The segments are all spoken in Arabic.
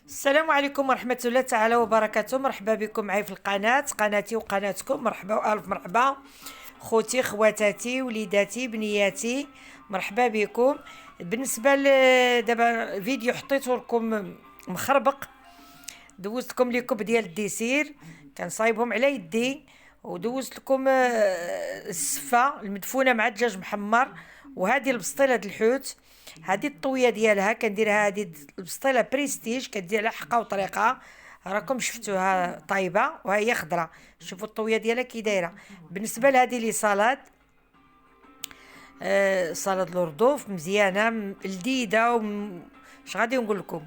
السلام عليكم ورحمة الله تعالى وبركاته. مرحبا بكم معي في قناتي وقناتكم. مرحبا وألف مرحبا خوتي خواتاتي وليداتي بنياتي، مرحبا بكم. بالنسبة دابا فيديو حطيته لكم مخربق، دوزت لكم لي كوب ديال الديسير كان صايبهم على يدي، ودوزت لكم السفه المدفونه مع الدجاج محمر، وهذه البسطيله د الحوت. هذه الطويه ديالها كنديرها، هذه البسطيله بريستيج كدير على حقها وطريقه، راكم شفتوها طايبه وهي خضره. شوفوا الطويه ديالها كي دايره. بالنسبه لهذه لي صالاد، صالاد الردوف مزيانه لذيذه اش غادي نقول لكم.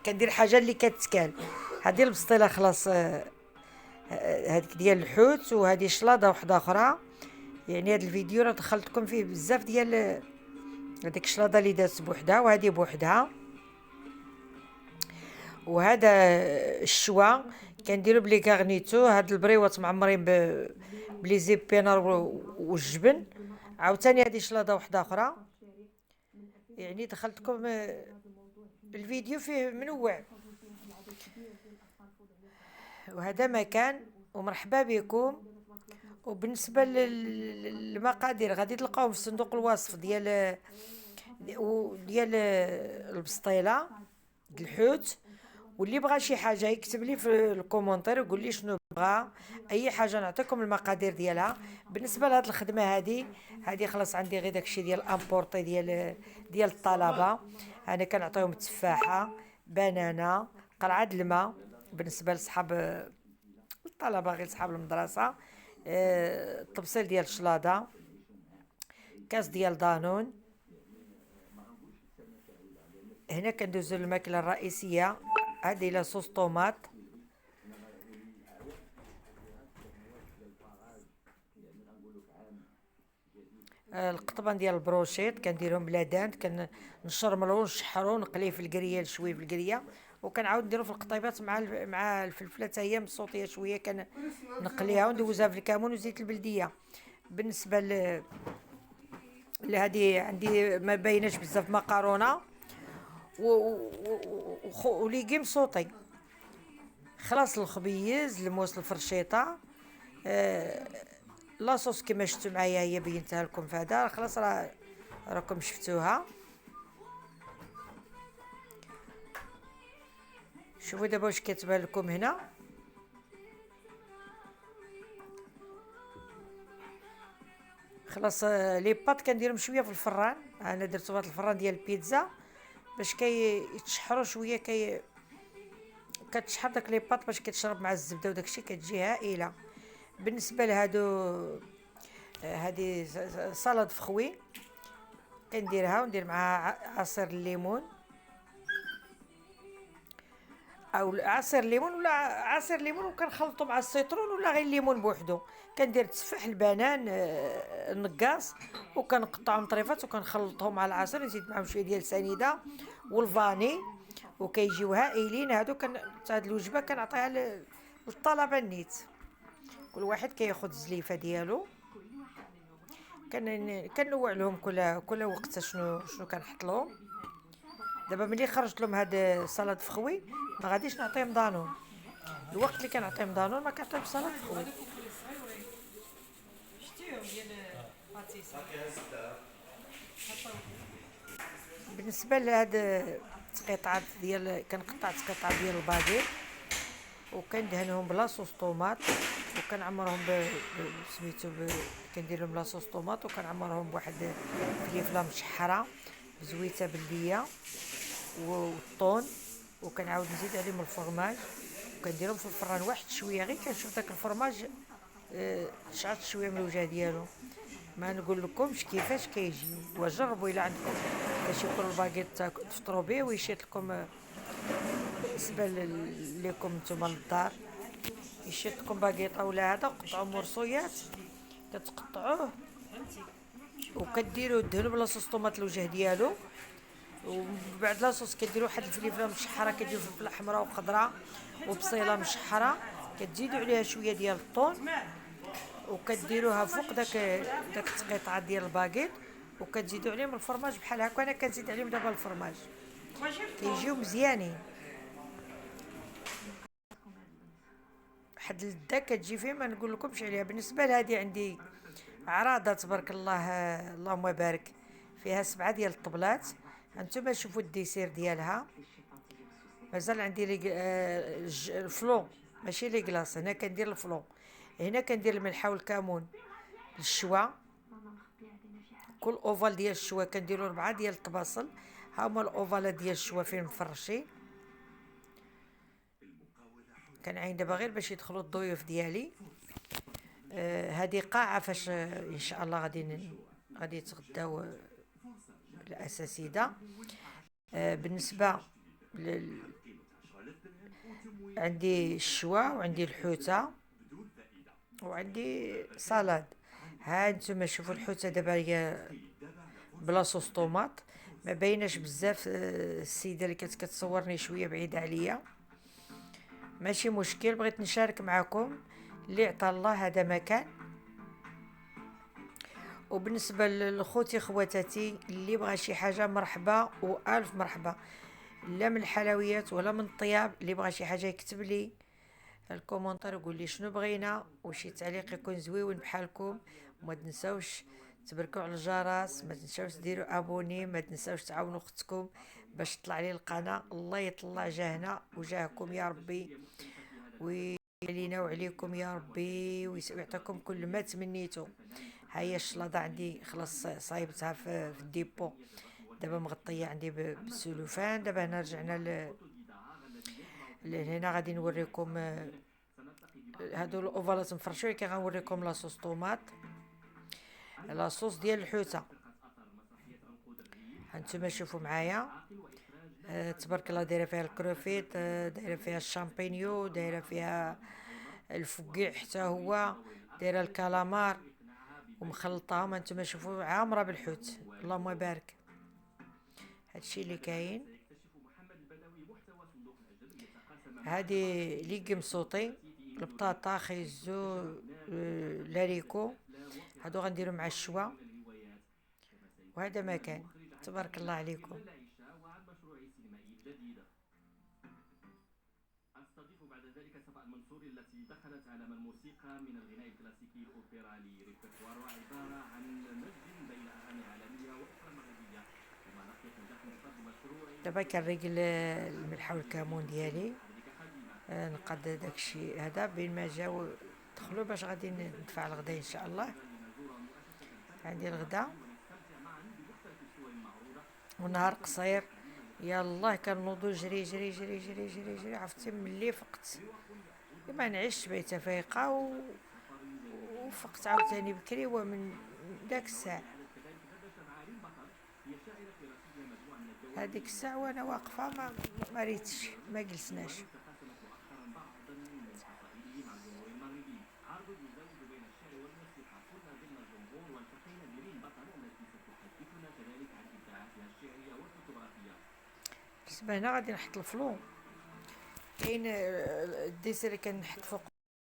كندير حاجه اللي كتكال. هذه البسطيله خلاص، هذيك ديال الحوت، وهذه شلاضه واحده اخرى. يعني هذا الفيديو راه دخلتكم فيه بزاف ديال هذيك الشلاضه اللي دازت بوحدها وهذه بوحدها. وهذا الشوا كنديرو بلي كارنيتو، هاد البريوات معمرين بلي زيبينار والجبن. عاوتاني هذه شلاضه واحده اخرى. يعني دخلتكم الفيديو فيه منوع. وهذا مكان، ومرحبا بكم. وبالنسبه للمقادير غادي تلقاوهم في صندوق الوصف ديال البسطيله د الحوت. واللي بغى شي حاجه يكتب لي في الكومونتير ويقول لي شنو بغى، اي حاجه نعطيكم المقادير ديالها. بالنسبه لهاد الخدمه هذه خلاص عندي غير داكشي ديال امبورطي ديال الطلبه. انا كنعطيهم تفاحه، بنانه، قرعه الماء بالنسبه لصحاب الطلبه، غير صحاب المدرسه. الطبسيل ديال الشلاضه، كاس ديال دانون. هنا كندوزو للماكله الرئيسيه، هذه لا صوص طوماط. القطبان ديال البروشيط كنديرهم بلا داند، كنشرملو ونشحرو نقليه في القريه شويه في القريه، وكنعاود نديرو في القطيبات مع الفلفله حتى هي مصوطيه شويه، كنقليها وندوزها في الكمون وزيت البلديه. بالنسبه لهذه عندي ما بايناش بزاف مكرونه وليغيم صوتي. خلاص الخبيز، الموس، الفرشيطه، لاصوص كما شفتوا معايا هي بينتها لكم في هذا. خلاص راكم شفتوها. شوفوا دابا واش كتبان لكم هنا. خلاص لي باط كنديرهم شويه في الفران. انا درت هاد الفران ديال البيتزا باش يتشحروا شويه، كتشحر داك لي باط باش كتشرب مع الزبده وداكشي، كتجي هائله. بالنسبه لهادو، هذه سلطه فخوي كنديرها وندير معها عصير الليمون، او عصير ليمون ولا عصير ليمون، وكنخلطو مع السيترون ولا غير الليمون بوحدو. كندير التفاح، البنان، النقاص، وكنقطعهم طريفات وكنخلطهم مع العصير، نزيد معهم شويه ديال السنيده والفاني، وكيجيو هائلين. هادو هاد الوجبه كنعطيها للطلبه النيت، كل واحد كياخذ الزليفه ديالو. كنوع لهم كل وقت شنو كنحط لهم. دابا ملي خرجت لهم هاد سلطه فخوي ما غاديش نعطيهم دانون. الوقت اللي كنعطيهم دانون ما كنعطيهم سلطه فخوي. بالنسبه لهاد التقطعات كنقطع تقطع ديال الباكيت وكندهنهم بلا صوص طوماط، وكنعمرهم سميتو كندير لهم لاصوص طوماط، وكنعمرهم بواحد فليفله مشحره بزويته بلديه والطون، وكنعاود نزيد عليهم الفرماج، وكنديرهم في الفران واحد شويه. غير كنشوف داك الفرماج شعط شويه من الوجه ديالو. ما نقول لكمش كيفاش كيجيو، وجربوا الا عندكم باش يكون الباكيت تفطروا به ويشيط لكم. بالنسبه لكم نتوما للدار، يشيط لكم باكيطه ولا هذا، قطعوا مرصويات كتقطعوه وكديروا دهنوا بلاصوص طوماط الوجه ديالو. وبعد لاصوص كديروا واحد الفلفله مشحره، كديروا فلفله حمراء وخضراء وبصيله مشحره، كتزيدوا عليها شويه ديال الطون، وكديروها فوق داك التقيطعه ديال الباكيت، وكتزيدوا عليهم الفرماج بحال هكا. انا كنزيد عليهم دابا الفرماج، كيجيو مزيانين. واحد اللذة كتجي فيه ما نقول لكمش عليها. بالنسبه لهذه عندي عراضه تبارك الله، اللهم بارك، فيها 7 ديال الطبلات. هانتوما شوفوا الديسير ديالها. مازال عندي الفلون، ماشي لي كلاص. هنا كندير الفلون، هنا كندير الملحه والكمون، الشوا. كل اوفال ديال الشوا كنديروا 4 ديال الطباصل. ها هما الاوفالات ديال الشوا فين مفرشين. كنعين دابا غير باش يدخلوا الضيوف ديالي. هذه قاعه فاش ان شاء الله غادي يتغداو الاساتذه. بالنسبه عندي الشوا وعندي الحوته وعندي صلاد. ها انتم شوفوا الحوته دابا هي بلا صوص طوماط، ما بايناش بزاف. السيده اللي كتصورني شويه بعيده عليا، ماشي مشكل، بغيت نشارك معكم اللي عطى الله هذا مكان. وبالنسبه لخوتي خواتاتي اللي بغى شي حاجه مرحبا والف مرحبا، لا من الحلويات ولا من الطياب. اللي بغى شي حاجه يكتب لي الكومونتير يقول لي شنو بغينا، وشي تعليق يكون زويون بحالكم. وما تنساوش تبركوا على الجرس، ما تنساوش ديروا ابوني، ما تنساوش تعاونوا اختكم باش تطلع لي القناه. الله يطلع جاهنا وجاهكم يا ربي، وعلينا وعليكم يا ربي، ويعطيكم كل ما تمنيتوا. هيا الشلاضه عندي خلاص صايبتها في الديبو، دابا مغطيه عندي بالسلوفان. دابا هنا رجعنا هنا غادي نوريكم هادو الاوفالات مفرشين. كي غنوريكم لاصوص طوماط، لاصوص ديال الحوته. هانتوما شوفوا معايا. تبارك الله، دايره فيها الكروفيت، دايره فيها الشامبينيو، دايره فيها الفقيع حتى هو، دايره الكالامار ومخلطاهم. هانتوما شوفوا عامره بالحوت، اللهم بارك. هادشي اللي كاين. هادي ليغيم صوتي، البطاطا، خيزو، لاريكو، هادو غنديرو مع الشوا. وهذا ما كان. تبارك الله عليكم. أستضيف بعد ذلك صفاء المنصوري التي دخلت عالم الموسيقى من الغناء الكلاسيكي الأوبرا لريبرتوارها عبارة عن مزج بين أغاني عالمية وأخرى مغربية، وما لقيت نجاح بفضل مشروع. دابا كنريقل الملحة والكمون ديالي. نقاد داكشي هذا بين ما جاو دخلوا باش غادي ندفع الغدا ان شاء الله. عندي الغدا ونهار قصير، يالله كنوضو جري جري جري جري جري جري. عرفتي ملي فقت ما نعيش بيته فايقه وفقت عاوتاني بكري، ومن داك الساعه هذيك الساعه وانا واقفه ما ريتش، ما جلسناش. بالنسبه هنا غادي نحط الفلون. كاين الديسير اللي كنحط فوق